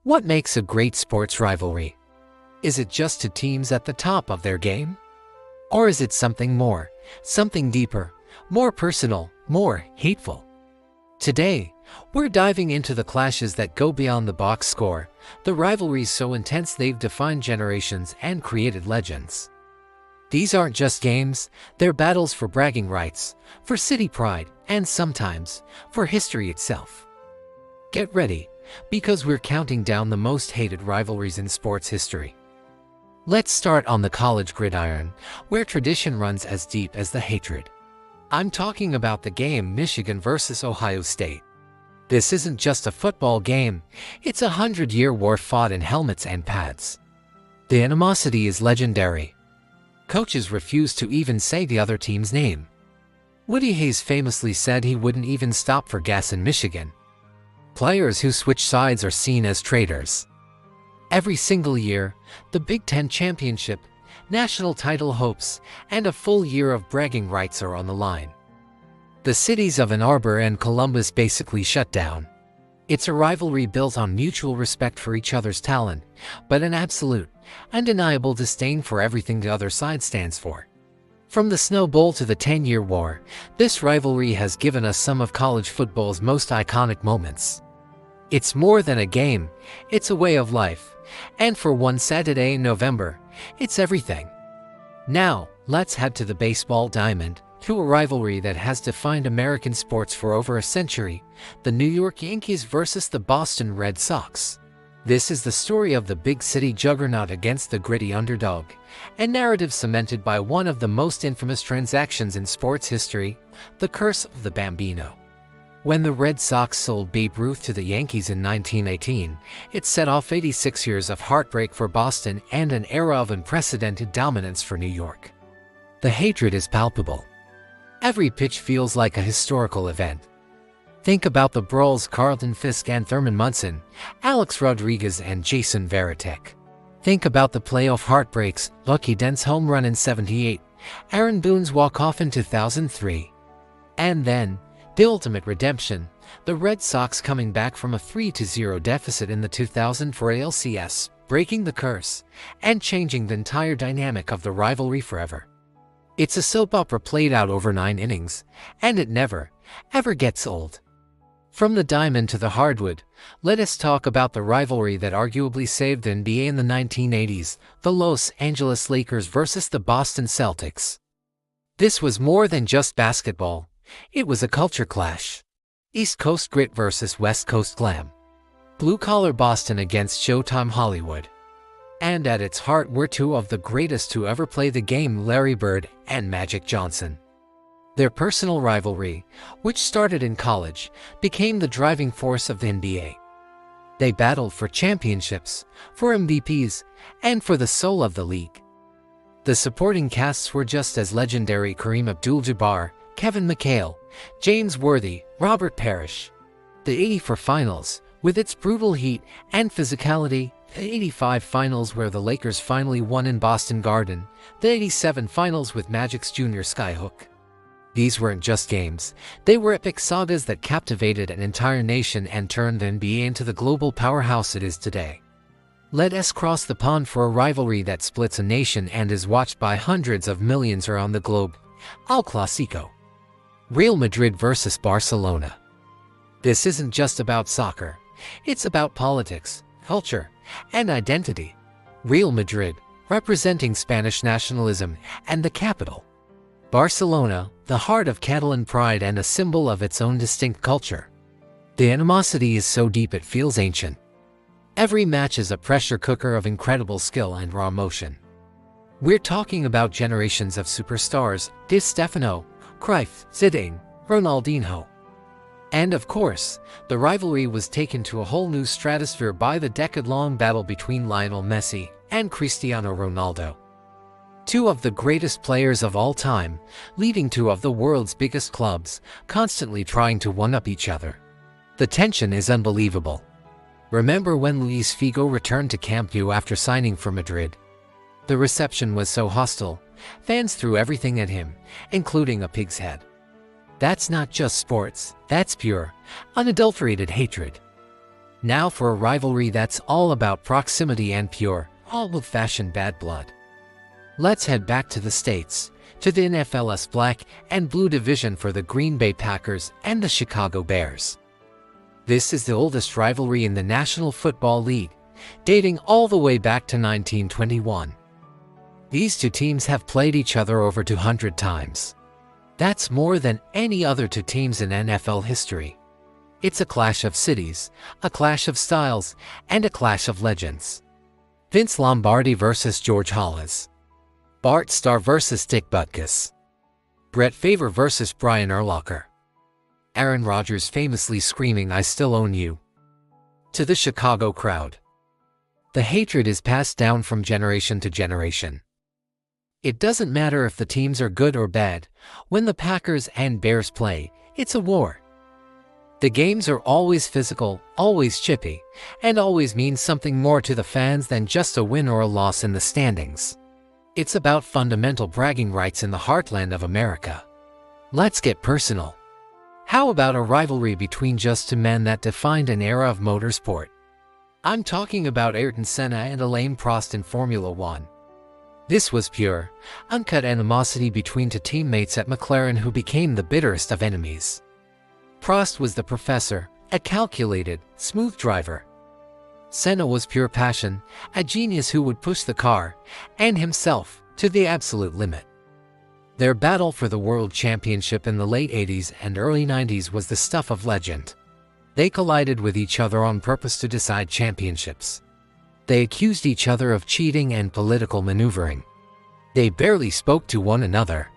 What makes a great sports rivalry? Is it just two teams at the top of their game? Or is it something more, something deeper, more personal, more hateful? Today, we're diving into the clashes that go beyond the box score, the rivalries so intense they've defined generations and created legends. These aren't just games, they're battles for bragging rights, for city pride, and sometimes, for history itself. Get ready, because we're counting down the most hated rivalries in sports history. Let's start on the college gridiron, where tradition runs as deep as the hatred. I'm talking about the game Michigan versus Ohio State. This isn't just a football game, it's a 100-year war fought in helmets and pads. The animosity is legendary. Coaches refuse to even say the other team's name. Woody Hayes famously said he wouldn't even stop for gas in Michigan. Players who switch sides are seen as traitors. Every single year, the Big Ten championship, national title hopes, and a full year of bragging rights are on the line. The cities of Ann Arbor and Columbus basically shut down. It's a rivalry built on mutual respect for each other's talent, but an absolute, undeniable disdain for everything the other side stands for. From the Snow Bowl to the 10-year war, this rivalry has given us some of college football's most iconic moments. It's more than a game, it's a way of life, and for one Saturday in November, it's everything. Now, let's head to the baseball diamond, to a rivalry that has defined American sports for over a century, the New York Yankees versus the Boston Red Sox. This is the story of the big city juggernaut against the gritty underdog, a narrative cemented by one of the most infamous transactions in sports history, the curse of the Bambino. When the Red Sox sold Babe Ruth to the Yankees in 1918, it set off 86 years of heartbreak for Boston and an era of unprecedented dominance for New York. The hatred is palpable. Every pitch feels like a historical event. Think about the brawls Carlton Fisk and Thurman Munson, Alex Rodriguez and Jason Varitek. Think about the playoff heartbreaks, Lucky Dent's home run in '78, Aaron Boone's walk-off in 2003. And then, the ultimate redemption, the Red Sox coming back from a 3-0 deficit in the 2004 ALCS, breaking the curse, and changing the entire dynamic of the rivalry forever. It's a soap opera played out over 9 innings, and it never, ever gets old. From the diamond to the hardwood, let us talk about the rivalry that arguably saved the NBA in the 1980s, the Los Angeles Lakers versus the Boston Celtics. This was more than just basketball, it was a culture clash. East Coast grit versus West Coast glam. Blue-collar Boston against Showtime Hollywood. And at its heart were two of the greatest to ever play the game, Larry Bird and Magic Johnson. Their personal rivalry, which started in college, became the driving force of the NBA. They battled for championships, for MVPs, and for the soul of the league. The supporting casts were just as legendary: Kareem Abdul-Jabbar, Kevin McHale, James Worthy, Robert Parrish. The '84 Finals, with its brutal heat and physicality, the '85 Finals where the Lakers finally won in Boston Garden, the '87 Finals with Magic's Junior Skyhook. These weren't just games, they were epic sagas that captivated an entire nation and turned the NBA into the global powerhouse it is today. Let us cross the pond for a rivalry that splits a nation and is watched by hundreds of millions around the globe, El Clasico. Real Madrid versus Barcelona. This isn't just about soccer, it's about politics, culture, and identity. Real Madrid, representing Spanish nationalism and the capital. Barcelona, the heart of Catalan pride and a symbol of its own distinct culture. The animosity is so deep it feels ancient. Every match is a pressure cooker of incredible skill and raw emotion. We're talking about generations of superstars: Di Stefano, Cruyff, Zidane, Ronaldinho. And of course, the rivalry was taken to a whole new stratosphere by the decade-long battle between Lionel Messi and Cristiano Ronaldo. Two of the greatest players of all time, leading two of the world's biggest clubs, constantly trying to one-up each other. The tension is unbelievable. Remember when Luis Figo returned to Camp Nou after signing for Madrid? The reception was so hostile, fans threw everything at him, including a pig's head. That's not just sports, that's pure, unadulterated hatred. Now for a rivalry that's all about proximity and pure, old-fashioned bad blood. Let's head back to the States, to the NFL's Black and Blue division for the Green Bay Packers and the Chicago Bears. This is the oldest rivalry in the National Football League, dating all the way back to 1921. These two teams have played each other over 200 times. That's more than any other two teams in NFL history. It's a clash of cities, a clash of styles, and a clash of legends. Vince Lombardi versus George Halas. Bart Starr versus Dick Butkus. Brett Favre versus Brian Urlacher. Aaron Rodgers famously screaming, "I still own you," to the Chicago crowd. The hatred is passed down from generation to generation. It doesn't matter if the teams are good or bad. When the Packers and Bears play, it's a war. The games are always physical, always chippy, and always mean something more to the fans than just a win or a loss in the standings. It's about fundamental bragging rights in the heartland of America. Let's get personal. How about a rivalry between just two men that defined an era of motorsport? I'm talking about Ayrton Senna and Alain Prost in Formula One. This was pure, uncut animosity between two teammates at McLaren who became the bitterest of enemies. Prost was the professor, a calculated, smooth driver. Senna was pure passion, a genius who would push the car, and himself, to the absolute limit. Their battle for the World Championship in the late 80s and early 90s was the stuff of legend. They collided with each other on purpose to decide championships. They accused each other of cheating and political maneuvering. They barely spoke to one another.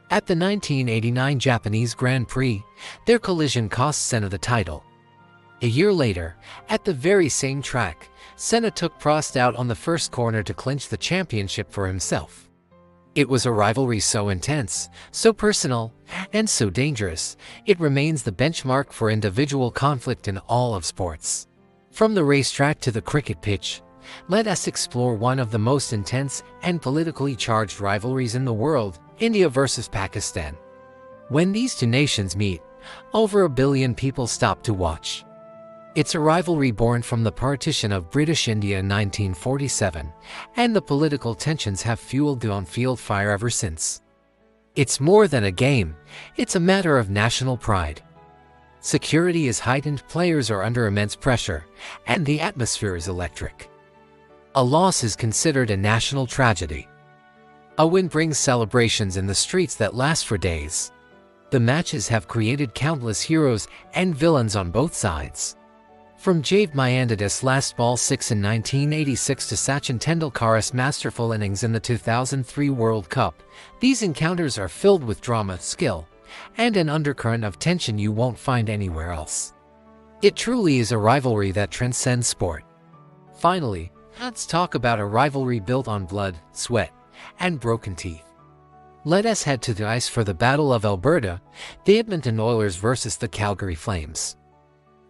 At the 1989 Japanese Grand Prix, their collision cost Senna the title. A year later, at the very same track, Senna took Prost out on the first corner to clinch the championship for himself. It was a rivalry so intense, so personal, and so dangerous, it remains the benchmark for individual conflict in all of sports. From the racetrack to the cricket pitch, let us explore one of the most intense and politically charged rivalries in the world, India versus Pakistan. When these two nations meet, over 1 billion people stop to watch. It's a rivalry born from the partition of British India in 1947, and the political tensions have fueled the on-field fire ever since. It's more than a game, it's a matter of national pride. Security is heightened, players are under immense pressure, and the atmosphere is electric. A loss is considered a national tragedy. A win brings celebrations in the streets that last for days. The matches have created countless heroes and villains on both sides. From Jave Mayandada's last ball 6 in 1986 to Sachin Tendulkar's masterful innings in the 2003 World Cup, these encounters are filled with drama, skill, and an undercurrent of tension you won't find anywhere else. It truly is a rivalry that transcends sport. Finally, let's talk about a rivalry built on blood, sweat, and broken teeth. Let us head to the ice for the Battle of Alberta, the Edmonton Oilers versus the Calgary Flames.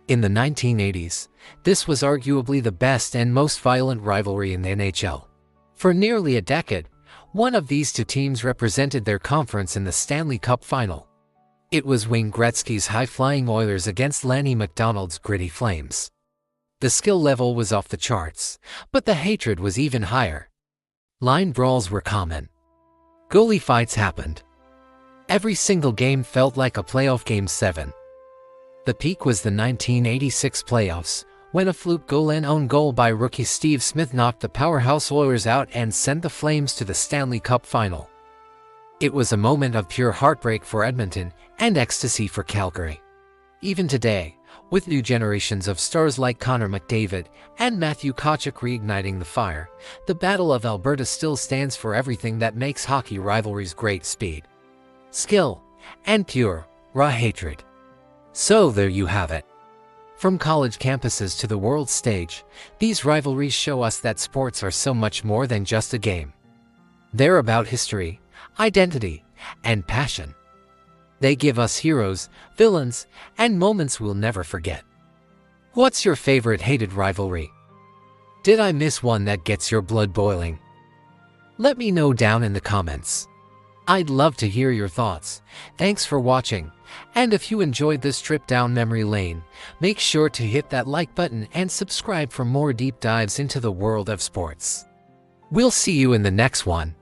In the 1980s, this was arguably the best and most violent rivalry in the NHL. For nearly a decade, one of these two teams represented their conference in the Stanley Cup Final. It was Wayne Gretzky's high-flying Oilers against Lanny McDonald's gritty Flames. The skill level was off the charts, but the hatred was even higher. Line brawls were common. Goalie fights happened. Every single game felt like a playoff Game 7. The peak was the 1986 playoffs, when a fluke goal and own goal by rookie Steve Smith knocked the powerhouse Oilers out and sent the Flames to the Stanley Cup Final. It was a moment of pure heartbreak for Edmonton and ecstasy for Calgary. Even today, with new generations of stars like Connor McDavid and Matthew Tkachuk reigniting the fire, the Battle of Alberta still stands for everything that makes hockey rivalries great: speed, skill, and pure, raw hatred. So there you have it. From college campuses to the world stage, these rivalries show us that sports are so much more than just a game. They're about history, identity, and passion. They give us heroes, villains, and moments we'll never forget. What's your favorite hated rivalry? Did I miss one that gets your blood boiling? Let me know down in the comments. I'd love to hear your thoughts. Thanks for watching. And if you enjoyed this trip down memory lane, make sure to hit that like button and subscribe for more deep dives into the world of sports. We'll see you in the next one.